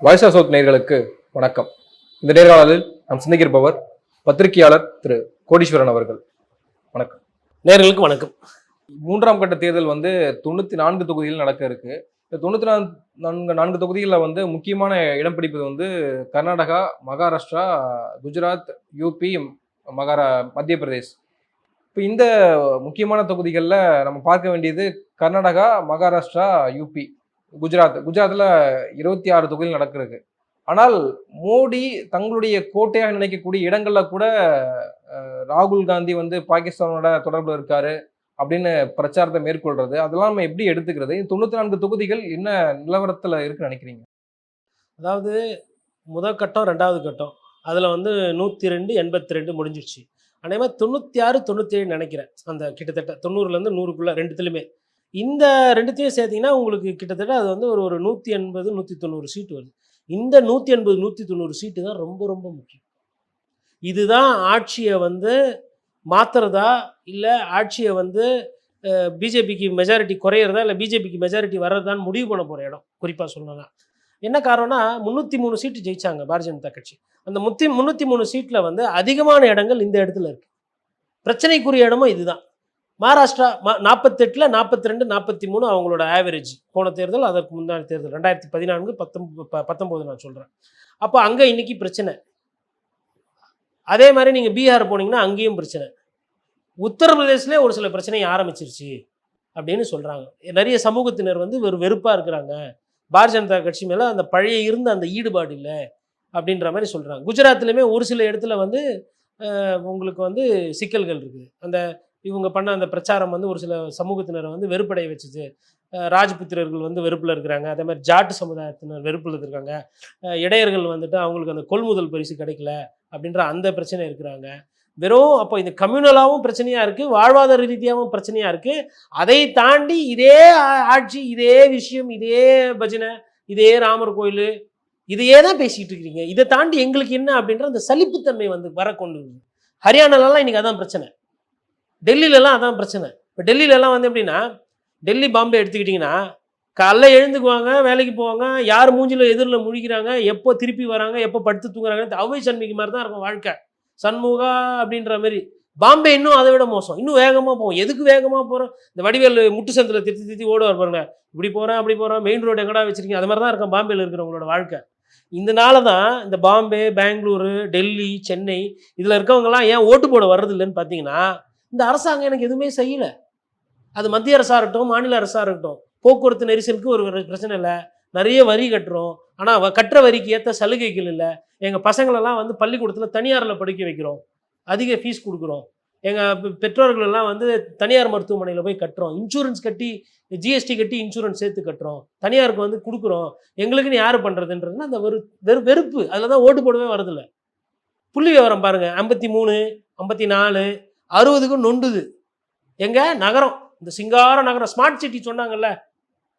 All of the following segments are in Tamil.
வாய்ஸ் ஆஃப் சவுத் நேயர்களுக்கு வணக்கம். இந்த நேர்காணலில் நாம் சிந்திக்கிருப்பவர் பத்திரிகையாளர் திரு கோடீஸ்வரன் அவர்கள். வணக்கம். நேயர்களுக்கு வணக்கம். மூன்றாம் கட்ட தேர்தல் 94 தொகுதிகள் நடக்க இருக்கு. இந்த 94 தொகுதிகளில் முக்கியமான இடம் பிடிப்பது கர்நாடகா, மகாராஷ்டிரா, குஜராத், யூபி, மத்திய பிரதேஷ். இப்போ இந்த முக்கியமான தொகுதிகளில் நம்ம பார்க்க வேண்டியது கர்நாடகா, மகாராஷ்டிரா, யூபி, குஜராத்தில் 26 தொகுதிகள் நடக்கிறது. ஆனால் மோடி தங்களுடைய கோட்டையாக நினைக்கக்கூடிய இடங்கள்ல கூட ராகுல் காந்தி பாகிஸ்தானோட தொடர்புல இருக்காரு அப்படின்னு பிரச்சாரத்தை மேற்கொள்றது, அதெல்லாம் நம்ம எப்படி எடுத்துக்கிறது? 94 தொகுதிகள் என்ன நிலவரத்துல இருக்குன்னு நினைக்கிறீங்க? அதாவது முதல் கட்டம், 2வது கட்டம். அதில் 102, 82 முடிஞ்சிடுச்சு. அதேமாதிரி 96, 97 நினைக்கிறேன். அந்த கிட்டத்தட்ட 90லேருந்து 100க்குள்ளே ரெண்டுத்துலையுமே. இந்த ரெண்டுத்தையும் சேர்த்திங்கன்னா உங்களுக்கு கிட்டத்தட்ட அது ஒரு 180, 190 சீட்டு வருது. இந்த 180, 190 சீட்டு தான் ரொம்ப ரொம்ப முக்கியம். இதுதான் ஆட்சியை மாற்றுறதா, இல்லை ஆட்சியை பிஜேபிக்கு மெஜாரிட்டி குறையிறதா, இல்லை பிஜேபிக்கு மெஜாரிட்டி வர்றதான்னு முடிவு பண்ண போகிற இடம். குறிப்பாக சொல்லணும்னா என்ன காரணம்னா, 303 சீட்டு ஜெயிச்சாங்க பாரதிய ஜனதா கட்சி. அந்த 303 சீட்டில் அதிகமான இடங்கள் இந்த இடத்துல இருக்குது. பிரச்சனைக்குரிய இடமும் இதுதான். மகாராஷ்டிரா 48, 42, 43 அவங்களோட ஆவரேஜ். போன தேர்தல், அதற்கு முன்னாடி தேர்தல் 2014, 19 நான் சொல்கிறேன். அப்போ அங்கே இன்றைக்கி பிரச்சனை. அதே மாதிரி நீங்கள் பீகார் போனீங்கன்னா அங்கேயும் பிரச்சனை. உத்தரப்பிரதேசிலே ஒரு சில பிரச்சனை ஆரம்பிச்சிருச்சு அப்படின்னு சொல்கிறாங்க. நிறைய சமூகத்தினர் வெறுப்பாக இருக்கிறாங்க, பாரதிய ஜனதா கட்சி மேலே அந்த பழைய இருந்த அந்த ஈடுபாடு இல்லை அப்படின்ற மாதிரி சொல்கிறாங்க. குஜராத்லேயுமே ஒரு சில இடத்துல உங்களுக்கு சிக்கல்கள் இருக்குது. அந்த இவங்க பண்ண அந்த பிரச்சாரம் ஒரு சில சமூகத்தினரை வெறுப்படைய வச்சுது. ராஜ்புத்திரர்கள் வெறுப்பில் இருக்கிறாங்க. அதே மாதிரி ஜாட்டு சமுதாயத்தினர் வெறுப்பில் இருக்காங்க. இடையர்கள் அவங்களுக்கு அந்த கொள்முதல் பரிசு கிடைக்கல அப்படின்ற அந்த பிரச்சனை இருக்கிறாங்க. வெறும் அப்போ இந்த கம்யூனலாகவும் பிரச்சனையாக இருக்குது, வாழ்வாதார ரீதியாகவும் பிரச்சனையாக இருக்குது. அதை தாண்டி இதே ஆட்சி, இதே விஷயம், இதே பஜனை, இதே ராமர் கோயில், இதையே தான் பேசிக்கிட்டு இருக்கிறீங்க. இதை தாண்டி எங்களுக்கு என்ன அப்படின்ற அந்த சலிப்புத்தன்மை வர கொண்டு வருது. ஹரியானாலலாம் இன்றைக்கி அதான் பிரச்சனை, டெல்லியிலலாம் அதான் பிரச்சனை. இப்போ டெல்லியிலலாம் எப்படின்னா, டெல்லி பாம்பே எடுத்துக்கிட்டிங்கன்னா காலைல எழுந்துக்குவாங்க, வேலைக்கு போவாங்க, யார் மூஞ்சில் எதிரில் முழிக்கிறாங்க, எப்போ திருப்பி வராங்க, எப்போ படுத்து தூங்குறாங்க, அவை சண்மிக்கு மாதிரி தான் இருக்கும் வாழ்க்கை. சண்முகா அப்படின்ற மாதிரி. பாம்பே இன்னும் அதை விட மோசம், இன்னும் வேகமாக போவோம். எதுக்கு வேகமாக போகிறோம்? இந்த வடிவேல் முட்டு சந்தில் திருத்தி ஓடுவார் பாருங்க, இப்படி போகிறேன் அப்படி போகிறேன், மெயின் ரோடு எங்கடா வச்சுருக்கீங்க, அது மாதிரி தான் இருக்கும் பாம்பேயில் இருக்கிறவங்களோட வாழ்க்கை. இதனால தான் இந்த பாம்பே, பெங்களூரு, டெல்லி, சென்னை இதில் இருக்கவங்கலாம் ஏன் ஓட்டு போட வர்றதில்லைன்னு பார்த்தீங்கன்னா, இந்த அரசாங்கம் எனக்கு எதுவுமே செய்யலை. அது மத்திய அரசாக இருக்கட்டும், மாநில அரசாக இருக்கட்டும், போக்குவரத்து நெரிசலுக்கு ஒரு பிரச்சனை இல்லை, நிறைய வரி கட்டுறோம், ஆனால் கட்டுற வரிக்கு ஏற்ற சலுகைகள் இல்லை. எங்கள் பசங்களெல்லாம் பள்ளிக்கூடத்தில் தனியாரில் படிக்க வைக்கிறோம், அதிக ஃபீஸ் கொடுக்குறோம். எங்கள் பெற்றோர்களெல்லாம் தனியார் மருத்துவமனையில் போய் கட்டுறோம், இன்சூரன்ஸ் கட்டி, ஜிஎஸ்டி கட்டி இன்சூரன்ஸ் சேர்த்து கட்டுறோம், தனியாருக்கு கொடுக்குறோம். எங்களுக்குன்னு யார் பண்ணுறதுன்றதுன்னா அந்த வெறுப்பு. அதில் தான் ஓட்டு போடவே வரதில்லை. புள்ளி விவரம் பாருங்கள், 53, 54, 60க்கும் நொண்டுது. எங்கள் நகரம், இந்த சிங்கார நகரம், ஸ்மார்ட் சிட்டி சொன்னாங்கல்ல,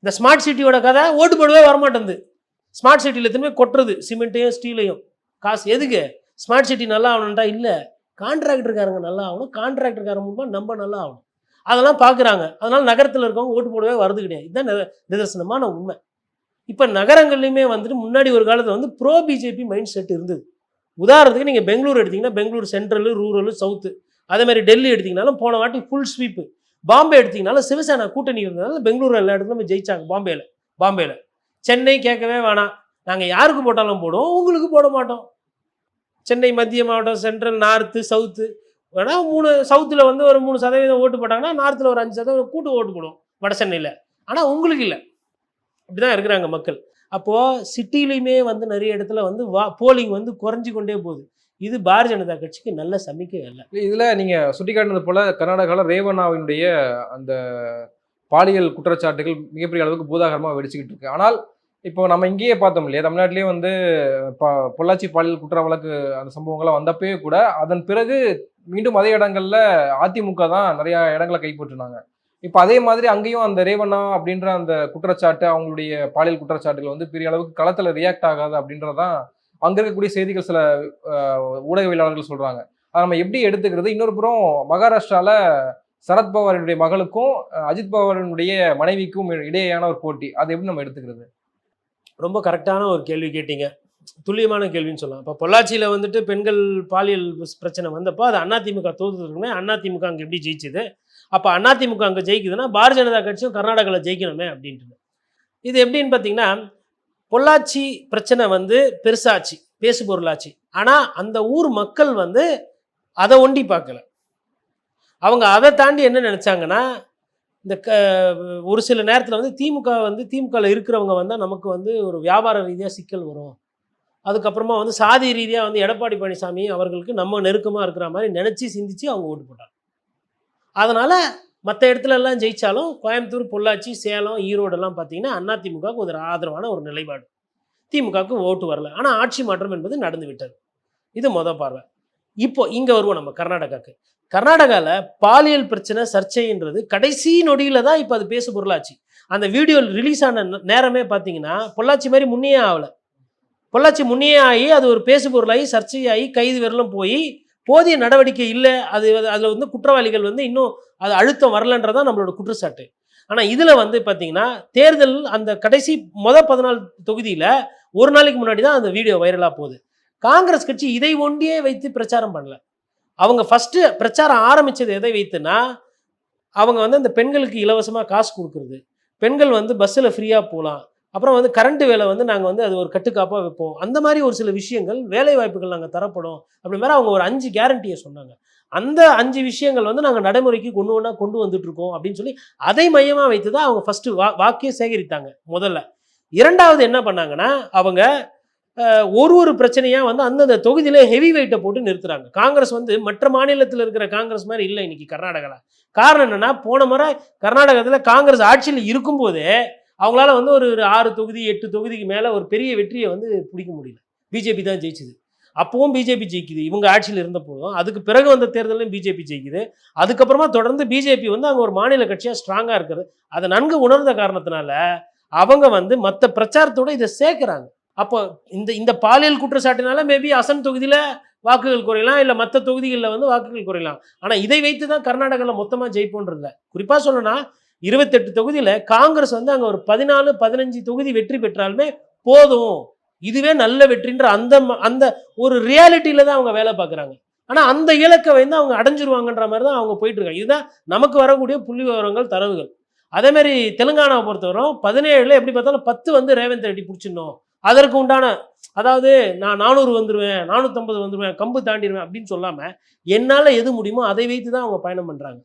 இந்த ஸ்மார்ட் சிட்டியோட கதை ஓட்டு போடவே வரமாட்டேங்குது. ஸ்மார்ட் சிட்டியில் எத்தனை கொட்டுறது, சிமெண்ட்டையும் ஸ்டீலையும். காசு எதுக்கு? ஸ்மார்ட் சிட்டி நல்லா ஆகணுன்ட்டா இல்லை, கான்ட்ராக்டருக்காரங்க நல்லா ஆகணும், கான்ட்ராக்டருக்காரங்க மூலமாக நம்ம நல்லா ஆகணும். அதெல்லாம் பார்க்குறாங்க. அதனால் நகரத்தில் இருக்கவங்க ஓட்டு போடவே வரது கிடையாது. இதுதான் நிதர்சனமான உண்மை. இப்போ நகரங்கள்லையுமே முன்னாடி ஒரு காலத்தில் ப்ரோ பிஜேபி மைண்ட் செட் இருந்தது. உதாரணத்துக்கு நீங்கள் பெங்களூர் எடுத்திங்கன்னா, பெங்களூர் சென்ட்ரலு, ரூரலு, சவுத்து. அதே மாதிரி டெல்லி எடுத்திங்கனாலும் போன வாட்டி ஃபுல் ஸ்வீப்பு. பாம்பே எடுத்திங்கனாலும் சிவசேனா கூட்டணி இருந்ததுனால பெங்களூர் எல்லா இடத்துலையும் ஜெயிச்சாங்க. பாம்பேயில் சென்னை கேட்கவே வேணாம், நாங்கள் யாருக்கு போட்டாலும் போடுவோம், உங்களுக்கு போட மாட்டோம். சென்னை மத்திய மாவட்டம், சென்ட்ரல், நார்த்து, சவுத்து வேணால் 3 சவுத்தில் ஒரு 3% ஓட்டு போட்டாங்கன்னா, நார்த்தில் ஒரு 5% கூட்டு ஓட்டு போடுவோம் வட சென்னையில். ஆனால் உங்களுக்கு இல்லை. இப்படி தான் இருக்கிறாங்க மக்கள். அப்போது சிட்டிலையுமே நிறைய இடத்துல போலிங் குறைஞ்சி கொண்டே போகுது. இது பாரதிய ஜனதா கட்சிக்கு நல்ல சமிக்கை அல்ல. இதுல நீங்க சுட்டிக்காட்டினது போல கர்நாடகாவில் ரேவண்ணாவினுடைய அந்த பாலியல் குற்றச்சாட்டுகள் மிகப்பெரிய அளவுக்கு பூதாகரமாக வெடிச்சுக்கிட்டு இருக்கு. ஆனால் இப்போ நம்ம இங்கேயே பார்த்தோம் இல்லையா, தமிழ்நாட்டிலேயே பொள்ளாச்சி பாலியல் குற்ற வழக்கு அந்த சம்பவங்கள்லாம் வந்தப்பவே கூட அதன் பிறகு மீண்டும் அதே இடங்கள்ல அதிமுக தான் நிறைய இடங்களை கைப்பற்றினாங்க. இப்போ அதே மாதிரி அங்கேயும் அந்த ரேவண்ணா அப்படின்ற அந்த குற்றச்சாட்டு, அவங்களுடைய பாலியல் குற்றச்சாட்டுகள் பெரிய அளவுக்கு களத்துல ரியாக்ட் ஆகாது அப்படின்றதான் அங்க இருக்கக்கூடிய செய்திகள் சில ஊடகவியலாளர்கள் சொல்றாங்க. அதை நம்ம எப்படி எடுத்துக்கிறது? இன்னொரு புறம் மகாராஷ்டிரால சரத்பவாரினுடைய மகளுக்கும் அஜித் பவாரினுடைய மனைவிக்கும் இடையேயான ஒரு போட்டி, அதை எப்படி நம்ம எடுத்துக்கிறது? ரொம்ப கரெக்டான ஒரு கேள்வி கேட்டீங்க. துல்லியமான கேள்வின்னு சொல்லலாம். இப்போ பொள்ளாச்சியில வந்துட்டு பெண்கள் பாலியல் பிரச்சனை வந்தப்போ அது அதிமுக தோத்துருக்குமே, அதிமுக அங்கே எப்படி ஜெயிச்சது? அப்போ அதிமுக அங்கே ஜெயிக்குதுன்னா பாரதிய ஜனதா கட்சியும் கர்நாடகாவில் ஜெயிக்கணுமே அப்படின்ட்டு. இது எப்படின்னு பார்த்தீங்கன்னா, பொள்ளாச்சி பிரச்சனை வந்து பெருசாச்சு, பேசு பொருளாச்சு. ஆனால் அந்த ஊர் மக்கள் வந்து அதை ஒண்டி பார்க்கல. அவங்க அதை தாண்டி என்ன நினச்சாங்கன்னா, இந்த ஒரு சில நேரத்தில் வந்து திமுகவில் இருக்கிறவங்க வந்தால் நமக்கு வந்து ஒரு வியாபார ரீதியாக சிக்கல் வரும். அதுக்கப்புறமா வந்து சாதி ரீதியாக வந்து எடப்பாடி பழனிசாமி அவர்களுக்கு நம்ம நெருக்கமாக இருக்கிற மாதிரி நினச்சி சிந்திச்சு அவங்க ஓட்டு போட்டாங்க. அதனால் மற்ற இடத்துல எல்லாம் ஜெயித்தாலும் கோயம்புத்தூர், பொள்ளாச்சி, சேலம், ஈரோடெல்லாம் பார்த்தீங்கன்னா அதிமுகவுக்கு ஒரு ஆதரவான ஒரு நிலைப்பாடு. திமுகவுக்கு ஓட்டு வரல. ஆனால் ஆட்சி மாற்றம் என்பது நடந்து விட்டது. இது மொதல் பார்வை. இப்போ இங்கே வருவோம் நம்ம கர்நாடகாவுக்கு. கர்நாடகாவில் பாலியல் பிரச்சனை சர்ச்சைன்றது கடைசி நொடியில் தான் இப்போ அது பேசு பொருளாச்சு. அந்த வீடியோ ரிலீஸ் ஆன நேரமே பார்த்தீங்கன்னா பொள்ளாச்சி மாதிரி முன்னையே ஆகலை. பொள்ளாச்சி முன்னையே ஆகி அது ஒரு பேசு பொருளாகி சர்ச்சையாகி கைது வரலும் போய் போதிய நடவடிக்கை இல்லை. அதில் வந்து குற்றவாளிகள் வந்து இன்னும் அது அழுத்தம் வரலன்றதான் நம்மளோட குற்றச்சாட்டு. ஆனால் இதில் வந்து பார்த்தீங்கன்னா தேர்தல் அந்த கடைசி 14 தொகுதியில் ஒரு நாளைக்கு முன்னாடி தான் அந்த வீடியோ வைரலாக போகுது. காங்கிரஸ் கட்சி இதை ஒண்டியே வைத்து பிரச்சாரம் பண்ணல. அவங்க ஃபஸ்ட்டு பிரச்சாரம் ஆரம்பித்தது எதை வைத்துனா, அவங்க வந்து அந்த பெண்களுக்கு இலவசமாக காசு கொடுக்குறது, பெண்கள் வந்து பஸ்ஸில் ஃப்ரீயாக போகலாம், அப்புறம் வந்து கரண்ட் வேலை வந்து நாங்கள் வந்து அது ஒரு கட்டுக்காப்பாக வைப்போம், அந்த மாதிரி ஒரு சில விஷயங்கள், வேலை வாய்ப்புகள் நாங்கள் தரப்படும் அப்படி மாதிரி அவங்க ஒரு 5 கேரண்டியை சொன்னாங்க. அந்த 5 விஷயங்கள் வந்து நாங்கள் நடைமுறைக்கு கொண்டு வந்துட்டுருக்கோம் அப்படின்னு சொல்லி அதை மையமாக வைத்து தான் அவங்க ஃபஸ்ட்டு வாக்கே சேகரித்தாங்க முதல்ல. இரண்டாவது என்ன பண்ணாங்கன்னா, அவங்க ஒரு பிரச்சனையாக வந்து அந்தந்த தொகுதியில ஹெவி வெயிட்டை போட்டு நிறுத்துறாங்க. காங்கிரஸ் வந்து மற்ற மாநிலத்தில் இருக்கிற காங்கிரஸ் மாதிரி இல்லை இன்னைக்கு கர்நாடகாவில். காரணம் என்னன்னா, போன முறை கர்நாடகத்தில் காங்கிரஸ் ஆட்சியில் இருக்கும்போதே அவங்களால வந்து ஒரு 6 தொகுதி 8 தொகுதிக்கு மேலே ஒரு பெரிய வெற்றியை வந்து பிடிக்க முடியல. பிஜேபி தான் ஜெயிச்சுது. அப்பவும் பிஜேபி ஜெயிக்குது இவங்க ஆட்சியில் இருந்த போதும். அதுக்கு பிறகு வந்த தேர்தலையும் பிஜேபி ஜெயிக்குது. அதுக்கப்புறமா தொடர்ந்து பிஜேபி வந்து அங்கே ஒரு மாநில கட்சியாக ஸ்ட்ராங்காக இருக்குது. அதை நன்கு உணர்ந்த காரணத்தினால அவங்க வந்து மற்ற பிரச்சாரத்தோட இதை சேர்க்குறாங்க. அப்போ இந்த பாலியல் குற்றச்சாட்டினால மேபி அசன் தொகுதியில் வாக்குகள் குறையலாம், இல்லை மற்ற தொகுதிகளில் வந்து வாக்குகள் குறையலாம். ஆனால் இதை வைத்து தான் கர்நாடகாவில் மொத்தமாக ஜெயிப்போன்றதில்ல. குறிப்பாக சொல்லணும்னா 28 தொகுதியில் காங்கிரஸ் வந்து அங்கே ஒரு 14-15 தொகுதி வெற்றி பெற்றாலுமே போதும், இதுவே நல்ல வெற்றின்ற அந்த ஒரு ரியாலிட்டியில் தான் அவங்க வேலை பார்க்குறாங்க. ஆனால் அந்த இலக்கை வந்து அவங்க அடைஞ்சிருவாங்கன்ற மாதிரி தான் அவங்க போயிட்டு இருக்காங்க. இதுதான் நமக்கு வரக்கூடிய புள்ளி விவரங்கள், தரவுகள். அதேமாதிரி தெலுங்கானாவை பொறுத்தவரை 17 எப்படி பார்த்தாலும் 10 வந்து ரேவந்த் ரெட்டி பிடிச்சிடணும், அதற்கு உண்டான அதாவது நான் 400 வந்துடுவேன், 450 வந்துடுவேன், கம்பு தாண்டிடுவேன் அப்படின்னு சொல்லாமல் என்னால் எது முடியுமோ அதை வைத்து தான் அவங்க பயணம் பண்ணுறாங்க.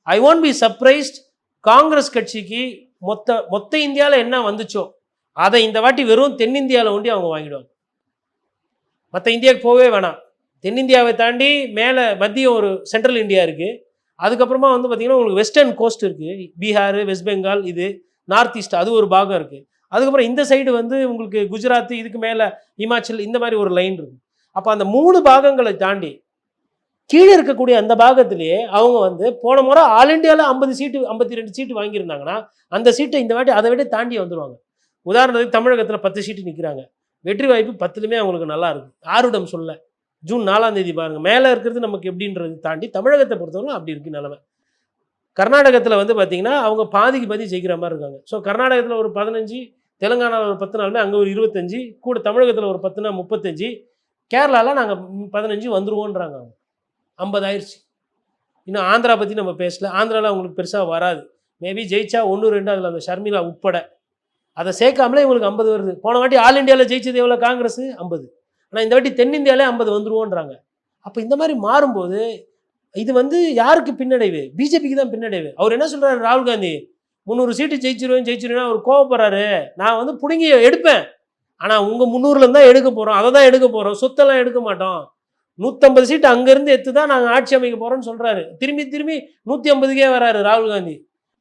I won't be surprised Congress கட்சிக்கு மொத்த இந்தியாவில் என்ன வந்துச்சோ அதை இந்த வாட்டி வெறும் தென்னிந்தியாவில் ஒண்டி அவங்க வாங்கிடுவாங்க. மற்ற இந்தியாவுக்கு போகவே வேணாம். தென்னிந்தியாவை தாண்டி மேலே மத்திய ஒரு சென்ட்ரல் இந்தியா இருக்குது. அதுக்கப்புறமா வந்து பார்த்திங்கன்னா உங்களுக்கு வெஸ்டர்ன் கோஸ்ட் இருக்குது, பீகார், வெஸ்ட் பெங்கால், இது நார்த் ஈஸ்ட் அது ஒரு பாகம் இருக்குது. அதுக்கப்புறம் இந்த சைடு வந்து உங்களுக்கு குஜராத், இதுக்கு மேலே இமாச்சல், இந்த மாதிரி ஒரு லைன் இருக்குது. அப்போ அந்த 3 பாகங்களை தாண்டி கீழே இருக்கக்கூடிய அந்த பாகத்திலேயே அவங்க வந்து போன முறை ஆல் இண்டியாவில் 50 சீட்டு 52 சீட்டு வாங்கியிருந்தாங்கன்னா அந்த சீட்டை இந்த வாட்டி அதை விட தாண்டி வந்துடுவாங்க. உதாரணத்துக்கு தமிழகத்தில் 10 சீட்டு நிற்கிறாங்க. வெற்றி வாய்ப்பு 10லுமே அவங்களுக்கு நல்லா இருக்குது. ஆருடம் சொல்ல ஜூன் 4ஆம் தேதி பாருங்கள். மேலே இருக்கிறது நமக்கு எப்படின்றது தாண்டி தமிழகத்தை பொறுத்தவரை அப்படி இருக்குது நிலைமை. கர்நாடகத்தில் வந்து பார்த்திங்கன்னா அவங்க பாதிக்கு பாதி ஜெயிக்கிற மாதிரி இருக்காங்க. ஸோ கர்நாடகத்தில் ஒரு 15, தெலுங்கானாவில் ஒரு 10 நாளுமே அங்கே ஒரு 25, கூட தமிழகத்தில் ஒரு 10னா 35, கேரளாவில் நாங்கள் 15 வந்துருவோன்றாங்க. அவங்க 50 ஆயிடுச்சு. இன்னும் ஆந்திரா பற்றி நம்ம பேசல. ஆந்திராவில் அவங்களுக்கு பெருசாக வராது. மேபி ஜெயிச்சா 1-2 அதில் அந்த ஷர்மிளா உட்பட அதை சேர்க்காமலே இவங்களுக்கு 50 வருது. போன வாட்டி ஆல் இண்டியாவில் ஜெயிச்சது எவ்வளோ காங்கிரஸ் 50, ஆனால் இந்த வாட்டி தென்னிந்தியாவிலே 50 வந்துருவோன்றாங்க. அப்போ இந்த மாதிரி மாறும்போது இது வந்து யாருக்கு பின்னடைவு? பிஜேபிக்கு தான் பின்னடைவு. அவர் என்ன சொல்கிறாரு ராகுல் காந்தி, 300 சீட்டு ஜெயிச்சிருவேன் அவர் கோவப்படுறாரு. நான் வந்து பிடுங்கி எடுப்பேன், ஆனால் உங்கள் 300 தான் எடுக்க போகிறோம், அதை தான் எடுக்க போகிறோம், சொத்தெல்லாம் எடுக்க மாட்டோம், 150 சீட்டு அங்கேருந்து எடுத்து தான் நாங்கள் ஆட்சி அமைக்க போகிறோம்னு சொல்கிறாரு. திரும்பி 150க்கே வராரு ராகுல் காந்தி.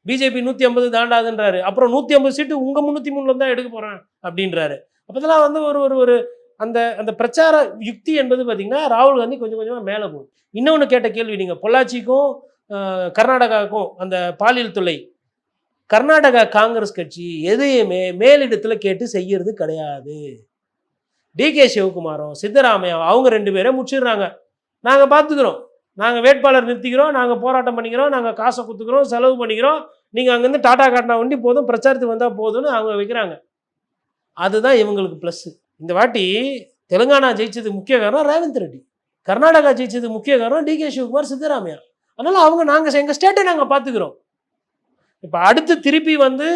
பிஜேபி 150 தாண்டாதுன்றாரு. அப்புறம் 150 சீட்டு உங்கள் 303 தான் எடுக்க போகிறேன் அப்படின்றாரு. அப்போ இதெல்லாம் வந்து ஒரு அந்த பிரச்சார யுக்தி என்பது பார்த்திங்கன்னா ராகுல் காந்தி கொஞ்சம் கொஞ்சமாக மேலே போகுது. இன்னொன்று கேட்ட கேள்வி நீங்கள், பொள்ளாச்சிக்கும் கர்நாடகாவுக்கும் அந்த பாலியல் தொல்லை, கர்நாடகா காங்கிரஸ் கட்சி எதையுமே மேலிடத்தில் கேட்டு செய்யறது கிடையாது. டிகே சிவகுமாரும் சித்தராமையா அவங்க 2 பேரை முடிச்சிடுறாங்க. நாங்கள் பார்த்துக்கிறோம், நாங்கள் வேட்பாளர் நிறுத்திக்கிறோம், நாங்கள் போராட்டம் பண்ணிக்கிறோம், நாங்கள் காசை கொடுத்துக்கிறோம், செலவு பண்ணிக்கிறோம், நீங்கள் அங்கேருந்து டாடா காட்டினா வண்டி போதும், பிரச்சாரத்துக்கு வந்தால் போதும்னு அவங்க வைக்கிறாங்க. அதுதான் இவங்களுக்கு ப்ளஸ்ஸு. இந்த வாட்டி தெலுங்கானா ஜெயிச்சதுக்கு முக்கிய காரணம் ரேவந்த் ரெட்டி, கர்நாடகா ஜெயிச்சதுக்கு முக்கிய காரணம் டிகே சிவகுமார், சித்தராமையா. அதனால நாங்கள் எங்கள் ஸ்டேட்டை நாங்கள் பார்த்துக்கிறோம். இப்போ அடுத்து திருப்பி வந்து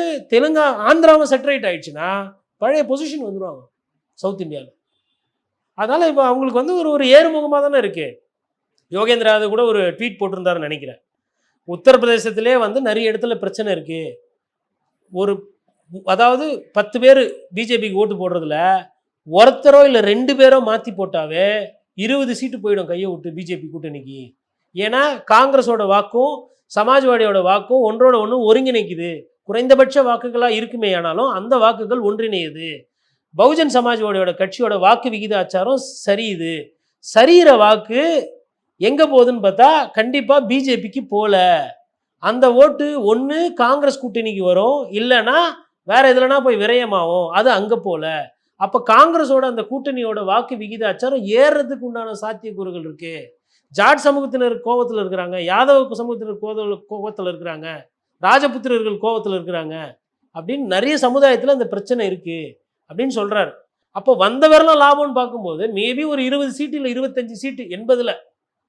ஆந்திராவும் செட்டரைட் ஆயிடுச்சுன்னா பழைய பொசிஷன் வந்துடுவாங்க சவுத் இந்தியாவில். அதனால் இப்போ அவங்களுக்கு வந்து ஒரு ஏறுமுகமாக தானே இருக்குது. யோகேந்திரா அது கூட ஒரு ட்வீட் போட்டிருந்தாருன்னு நினைக்கிறேன். உத்தரப்பிரதேசத்திலே வந்து நிறைய இடத்துல பிரச்சனை இருக்குது. அதாவது 10 பேர் பிஜேபிக்கு ஓட்டு போடுறதுல ஒருத்தரோ இல்லை 2 பேரோ மாற்றி போட்டாவே 20 சீட்டு போயிடும் கையை விட்டு பிஜேபி கூட்டணிக்கு. ஏன்னா காங்கிரஸோட வாக்கும் சமாஜ்வாடியோட வாக்கும் ஒன்றோட ஒன்று ஒருங்கிணைக்குது. குறைந்தபட்ச வாக்குகளாக இருக்குமே ஆனாலும் அந்த வாக்குகள் ஒன்றிணையுது. பகுஜன் சமாஜ்வாடியோட கட்சியோட வாக்கு விகிதாச்சாரம் சரியுது. சரிகிற வாக்கு எங்கே போகுதுன்னு பார்த்தா கண்டிப்பாக பிஜேபிக்கு போகல. அந்த ஓட்டு ஒன்று காங்கிரஸ் கூட்டணிக்கு வரும், இல்லைன்னா வேற எதுலனா போய் விரயமாகும். அது அங்கே போகல. அப்போ காங்கிரஸோட அந்த கூட்டணியோட வாக்கு விகிதாச்சாரம் ஏறுறதுக்கு உண்டான சாத்தியக்கூறுகள் இருக்கு. ஜாட் சமூகத்தினர் கோபத்தில் இருக்கிறாங்க, யாதவ சமூகத்தினர் கோபத்தில் இருக்கிறாங்க, ராஜபுத்திரர்கள் கோபத்தில் இருக்கிறாங்க அப்படின்னு நிறைய சமுதாயத்தில் அந்த பிரச்சனை இருக்கு அப்படின்னு சொல்றாரு. அப்போ வந்தவரெல்லாம் லாபம்னு பார்க்கும்போது மேபி ஒரு 20 சீட்டு இல்லை 25 சீட்டு 80ல்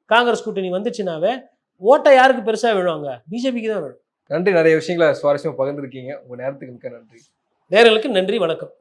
காங்கிரஸ் கூட்டணி வந்துச்சுனாவே ஓட்டை யாருக்கு பெருசாக விழுவாங்க? பிஜேபிக்கு தான் விழும். நன்றி. நிறைய விஷயங்களை சுவாரஸ்யமாக பகிர்ந்துருக்கீங்க. உங்கள் நேரத்துக்கு மிக்க நன்றி. நேயர்களுக்கு நன்றி, வணக்கம்.